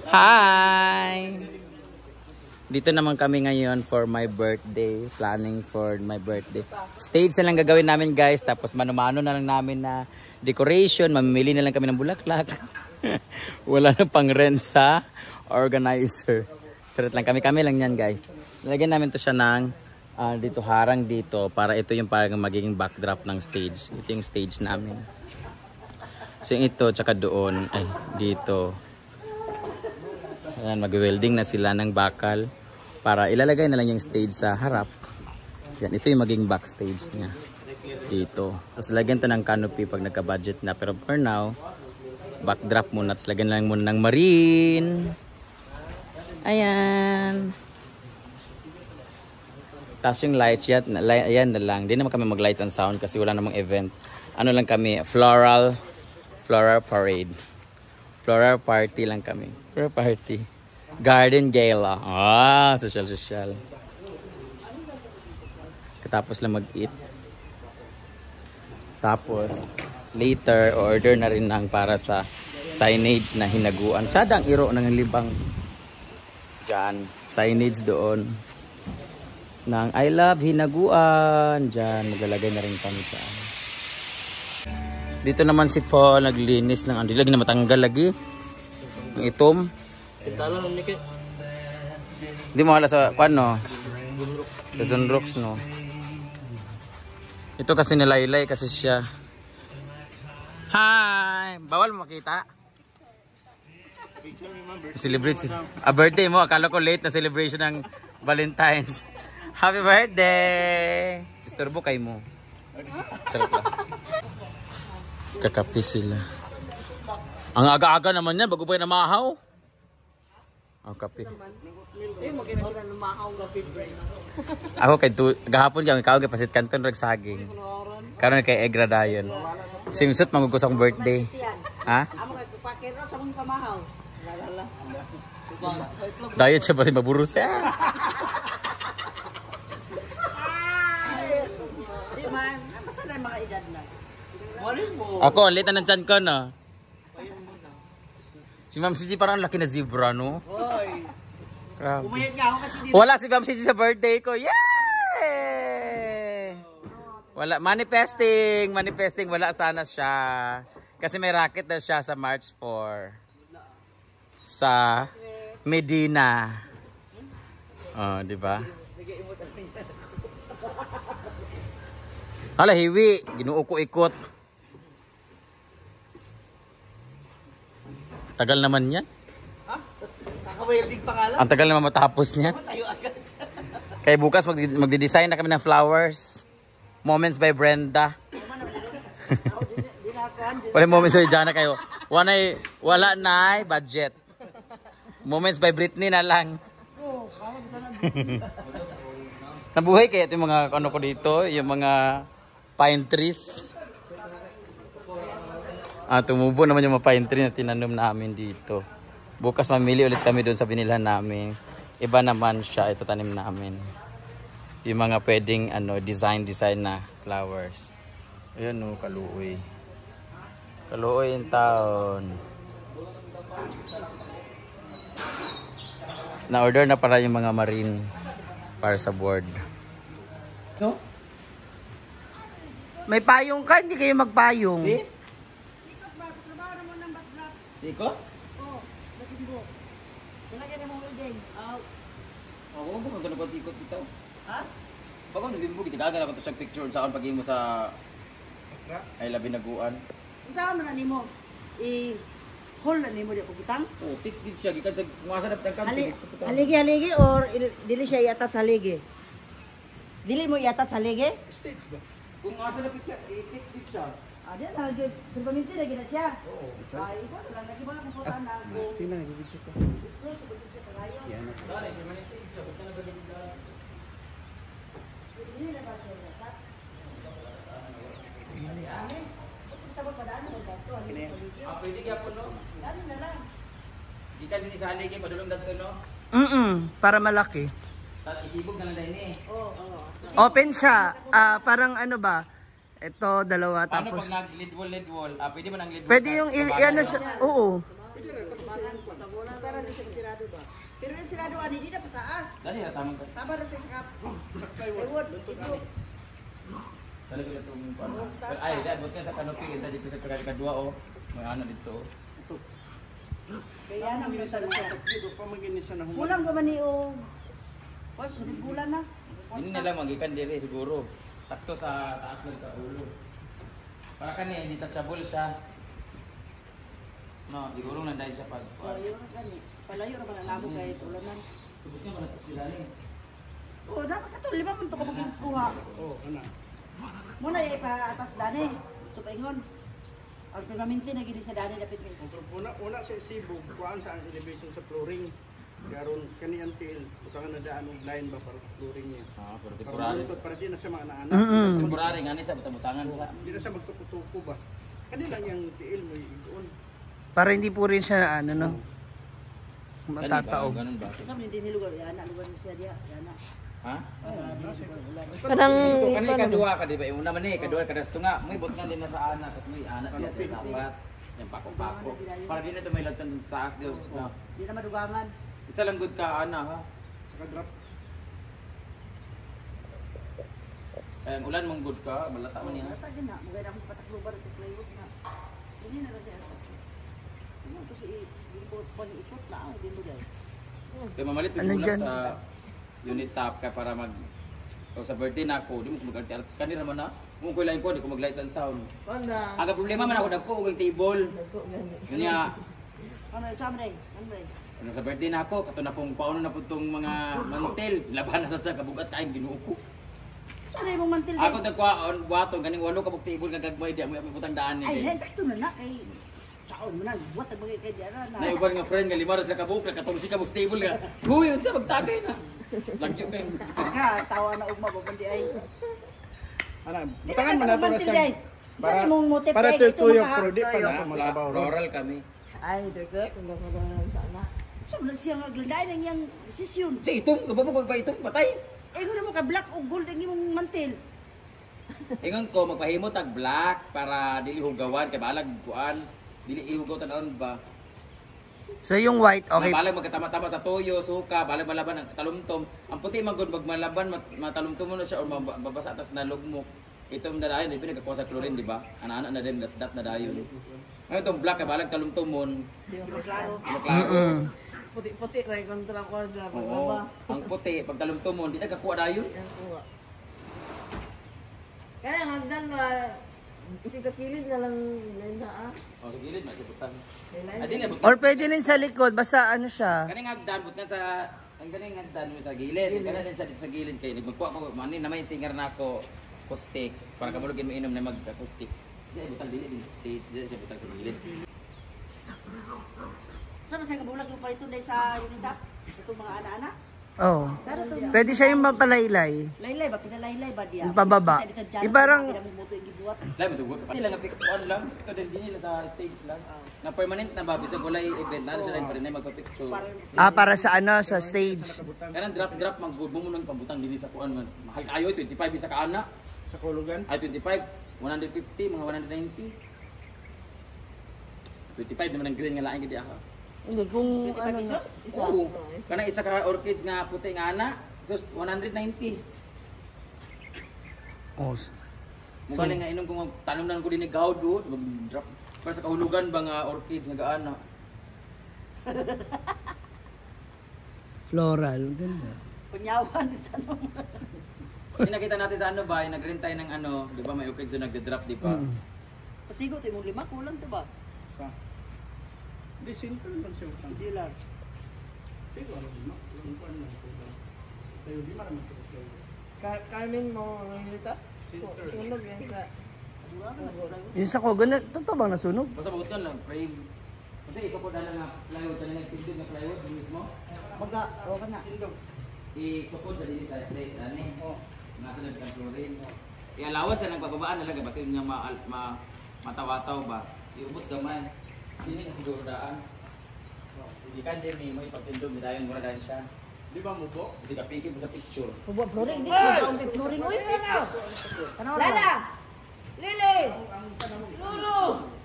Hi! Dito naman kami ngayon for my birthday. Planning for my birthday. Stage na lang gagawin namin guys. Tapos mano-mano na lang namin na decoration. Mamimili na lang kami ng bulaklak. Wala na pang rent sa organizer. Sarot lang kami lang yan guys. Nalagyan namin to siya ng dito harang dito. Para ito yung parang magiging backdrop ng stage. Ito yung stage namin. So ito tsaka doon. Ay dito. Ayan, mag-welding na sila ng bakal para ilalagay na lang yung stage sa harap. Yan, ito yung maging backstage niya dito. Tapos lagyan to ng canopy pag nagka-budget na. Pero for now, backdrop muna. Tapos lagyan lang muna ng marine. Ayan. Tapos yung lights, yan na lang. Hindi naman kami mag-lights and sound kasi wala namang event. Ano lang kami, floral parade. Floral party lang kami. Floral party. Garden gala. Social. Katapos lang mag-eat. Tapos, later, order na rin ng para sa signage na hinaguan. Tsadang iro ng libang. Diyan. Signage doon. Ng I love hinaguan. Diyan. Maglalagay na rin kami dyan. Dito naman si Paul naglinis ng andilag na matanggal lagi. Yung itom. Hindi mo hala sa no? Sa sunrocks no. Ito kasi nilaylay kasi siya. Hi! Bawal makita. Celebrate. Birthday mo. Akala ko late na celebration ng Valentine's. Happy birthday! Istorbo kay mo. Sarap lang. Kakapi sila. Ang aga-aga naman yan, bago pa yung namahaw. Oh, kape. Ako kay gahapon kami kaog pasit kanton rag saging. Karon kay Egra dayon. Simsut mangugos akong birthday. Ha? Amo kay pakero sa mong pamahaw. Dayon siya bali maburos ya. Di man, basta na mga edad na. Ako, late na ng chan ko, no? Si Ma'am CG parang laki na zebra, no? Hoy! Umayag nga ako kasi dito. Wala si Ma'am CG sa birthday ko. Yay! Wala. Manifesting. Wala sana siya. Kasi may racket na siya sa March 4. Sa Medina. Oh, di ba? Hala, hiwi. Ginuo ko ikot. Tagal naman yan. Ha? Kakabayalding pangalan? Ang tagal naman matapos niya. Kaya bukas magdi-design na kami ng flowers. Moments by Brenda. Wala moments by Jana kayo. Wala na budget. Moments by Britney na lang. Nabuhay kaya ito yung mga ano ko dito. Yung mga pine trees. Tumubo naman yung mga pine tree na tinanom namin dito. Bukas mamili ulit kami doon sa binilhan namin. Iba naman siya, ito tanim namin. Yung mga pwedeng design na flowers. Ayan o, kaluoy. Kaluoy yung taon. Na-order na para yung mga marine para sa board. No? May payong ka, hindi kayo magpayong. See? Siko? Oo, natimbo. Nalagyan mo holding. Oo, kung magkano pa sikot dito. Ha? Baka nabimbo, kitagagal ako to sa picture sa akin pag-i mo sa ay labi naguan. Kung saan mo na ni mo, i-hold na ni mo di ako kitang? Oo, fix gid siya. Gikan sa kumasa na pitang kanto. Haligi or dili siya iatat sa haligi? Dili mo iatat sa haligi? Stage ba? Kung kumasa na picture, i-fix gid siya. Diyan, permanente lagi na siya. Oo. Ay, ikaw lang, lagi mo lang kumputan na. Sige na, nag-video ko. Yan. Dali, permanente gid siya. Basta nagagawin ka. Dili na ba siya iatat? Sabot pa daan mo sa ito. Pwede kaya po, no? Dali na lang. Gikan din sa haligi, padulong dito, no? Para malaki. Isibog na lang din eh. Oo. Open siya. Parang ano ba? Ito, dalawa. Paano Tapos pag nag-lead wall? Pwede ba nang lead wall? pwede yung ano sa... Oo. Basta na siya sirado ba? Pero yung sirado ani di na pataas. Dali na tamang ka. Tama na sa kap. Plywood. Dali ko itong ano. Ay, buot ka sa canopy kita dito sa kadua oh. May ano dito. Kaya na mo sa Dito pa maginis siya na human. kulang ba man ni o was kulang na. Ini na lang magikan diri siguro. Sakto sa taas lang sa ulo. Para kani hindi touchable siya. No, siguro na dahil sa pag. Palayo na kani. Palayo na man labo kay ulanan. Subot niya man sila ni. Oh, dapat ka to lima man to ka magkuha. Oh, ana. Muna pa atas dani. Tupaingon. Ang permanente na gini sa dani dapat mi. Una sa Cebu, kuan sa ang elevation sa flooring. Karon kani ang til, butangan na daan og line ba para flooring niya. Ah, pero Para temporary. malutod para di na sa mga anak. Temporary ngani sa butang-butangan sa. Di na sa magtukutuko ba. Kani lang yung tiil mo igon. Para hindi po rin siya ano, no? Ganun ba? Matataog. Ganun ba? Sa man din lugar yana lugar ni siya dia yana. Ha? Kanang Ito kanay kadua ka di ba? Yung una man kadua ka das tunga, may bot nga din na sa ana, tas may ana diya sa dapat. Yung pako-pako. Para di na to may lagtan dun sa taas diyo. No. Di na madugangan. Isa lang good ka ana ha. Saka drop. Ang ulan mong good ka, balata man niya. Sa gina, magay na akong pataklubar at plywood na. Dili na lang siya. Ano to si ipot pa ni ipot na ang din mo dai. Kaya mamalit Ano yung dyan? sa unit top ka para mag o sa birthday na ako, di mo mag-art kanina man na. Kung ko lang ko, di ko mag-lights and sound. Aga problema man ako dagko og table. Kanya Ano sa man Ano man ano sa birthday na ako, kato na pong paano na po itong mga mantel. Laban na sa kabugat tayong ginuo ko. Sa na imong mantil. Ako nagkuhaan, buhato, ganing walo kabuk table nga gagmay, di mo yung putang daan Ay, ni. sakto na na kay saon mo na buhat ang bagay kay diara na. Naiuban nga friend nga limaros na kabuk, nakatulsi kabuk table nga. Huy, yun sa magtagay na. Lagyo kayo. Ka tawa na ugma ba kundi ay. Ana, butangan man nato na siya. Para imong motif Para kay tuyo pero di pa na magkabaw. Rural kami. Ay, dege. So, na siya nga glanday nang yang desisyon. Sa itong, kapapag pa itong patay. Eh, kung mo ka black o gold ang imong mantil. Ingon ko, magpahimo tag black para dili hugawan, kay balag kuan. Dili ihugaw tanaon ba? So yung white, okay. Balag magkatama-tama sa toyo, suka, balag malaban ang talumtom. Ang puti magod pag malaban matalumtom mo na siya o mababasa atas na lugmok. Itong dadayon, di pinagkakuha sa chlorine, di ba? Ana-ana na din, dat na dayon. Ngayon itong black, kay balag talumtomon. Klaro. Klaro. Puti-puti kay kontra ko sa Oo. Ang puti, pag talumtomon, di nagkakuha dayon. Kaya hagdan ba isig ka kilid na lang na ah. O, sa gilid, masiputan. Lain. Adi na, Or pwede rin sa likod, basta ano siya. kaning hagdan, but sa ang ganing hagdan mo sa gilid. Kana din siya dito sa gilid kay nagkuha ko man na may singer na ako acoustic para kamulugin mo inom na mag-acoustic. Di butang dili din sa stage, di siya butang sa gilid. So, masaya kabulag yung palito dahil sa unitap. Itong mga ana-ana. Oh. Pwede siya yung mapalaylay. Laylay ba? Pinalaylay ba diya? Yung pababa. Yung parang- Pinamumoto yung gibuhat. Lai mo tuwa. Pati lang on lang. Ito din din nila sa stage lang. Na permanent na ba bisag walay event na siya rin pa rin ay magpa-picture. Para sa ano, sa stage. Kanang drop mag mo nang pambutang dinhi sa kuan man. Mahal kayo 25 isa ka ana. Sa kulugan. Ay 25, 150, mga 190. 25 naman ang green nga laing gid aha. Hindi, kung 25 ano. pesos? Isa. Oo. Kana isa ka orchids nga puti nga ana, just 190. Oh. Mukha nga inom kung tanong ko din ni Gaud do, mag-drop. Para sa kahulugan ba nga orchids nga gaana. Floral, ganda. Kunyawan. Tanong. Pinakita natin sa ano ba, yung nag-rent tayo ng ano, di ba may orchids na nagde-drop, di ba? Pasigot imong lima. Kulang to ba? Di simple man siya. Hindi lang. Pero ano di ma? Yung kuan lang. Tayo di man naman ito. Carmen mo ang hirita. Sunog yan sa Yung sa Kogo, totoo bang nasunog? Basta bakit yan lang, frame. Kasi ikaw po dala nga plywood, dala nga pindog nga plywood, yung mismo. Baga, o ka na. Isupod sa dili sa straight, ani. Nasa nagkang chlorine. Ialawan sa nagpapabaan nalaga, basta yun niya matawataw ba. Iubos gamay. Hindi na siguro daan. Hindi ka din ni mo ipagtindog, ni dayon mura dahil siya. Di ba mubo? Kasi kapiki mo sa picture. Kubo flooring. Hindi ko daon kay flooring. Uy, ano? Lala! Lili! Lulu!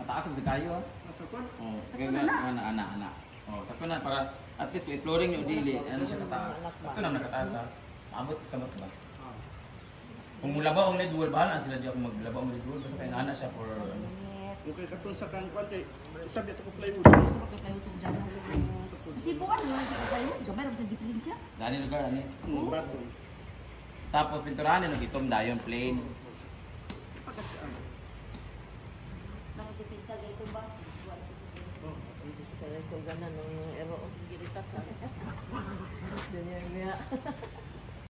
Mataas ang sa kayo ha. Oo, kaya nga ana. Oh, sakto na para at least may flooring yung dili. Ano siya kataas? Sakto na nakataas ha. Maabot sa kamot ba? Kung mulabaw ang lead wall, bahala na sila di ako maglabaw ang lead wall. Basta kaya nga na siya for ano. Yung kay katun sa kang kwante, sabi ito ko plywood. Sa pagkakayo itong dyan. Kasi bukan naman sa pagkakayo. Gamay naman sa diferensya. Dani lugar ani. Bato. Tapos pinturahan nila itom dayon plain. Nakikipinta dito ba? Kaya ko ganan ng ero. Giritat sa Ganyan nga.